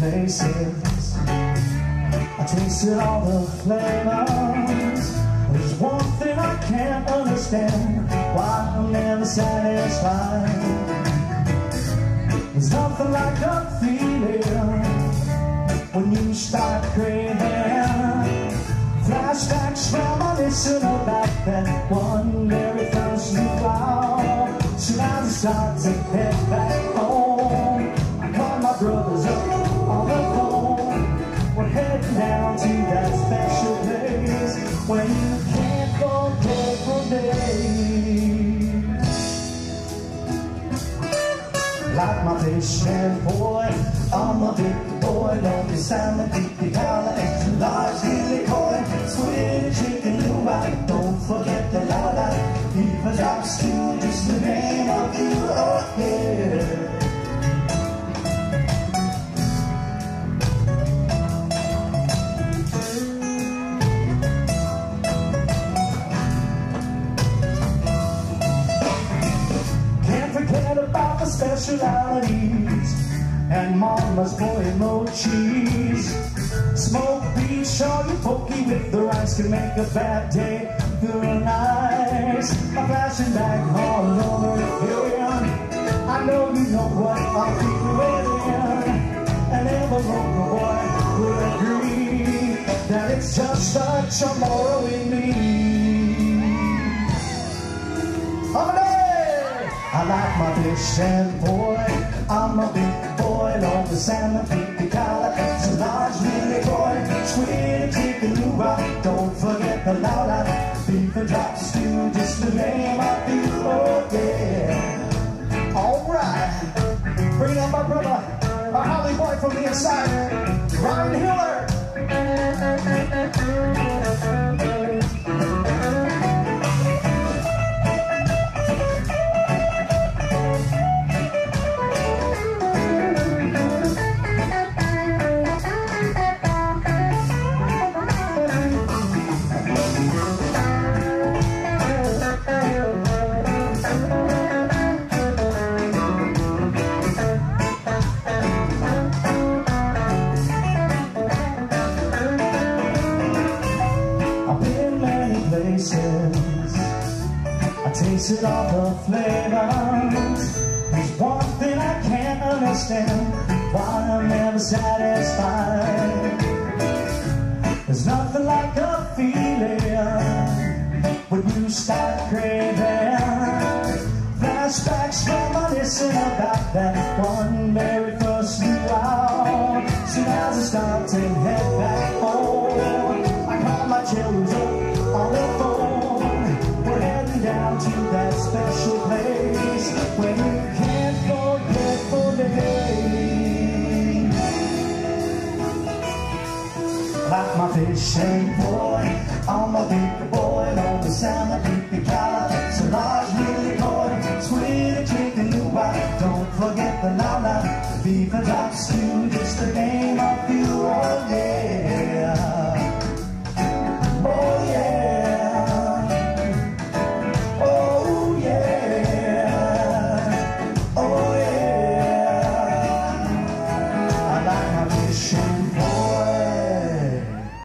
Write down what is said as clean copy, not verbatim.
places, I tasted all the flavors. There's one thing I can't understand, why I'm never satisfied. There's nothing like a feeling when you start craving. Flashbacks reminiscing about that one very first new hour. So as I start to head back home, I call my brothers up on the phone. We're heading down to that special place where you can't forget for days. Like my fish and boy, I'm a big boy, lonely salmon, deeply collar, extra large, nearly coin, squid, chicken, new white, don't forget the la-la, PIFA drops too, just the name of you, oh yeah. Forget about the specialities and mama's boiled no cheese. Smoked beef, shawty pokey with the rice can make a bad day feel nice. I'm flashing back all over again. I know you know what I'm feeling, and every local boy would agree that it's just a tomorrow in me. I like my fish and boy, I'm a big boy, long the salmon, pinky collar, extra large, mini boy, squid, chicken, new rock, don't forget the la-la, beef and drop stew, just the name of you, oh yeah. Alright, bring on my brother, a Holly boy from the inside, Ryan Hiller. I tasted all the flavors. There's one thing I can't understand, why I'm never satisfied. There's nothing like a feeling when you start craving. Flashbacks reminiscing about that one very first new hour. Soon as I start to head back home, I call my children on the phone. We're heading down to that special place where you can't forget for days. Like my fish and boy, I'm a big boy.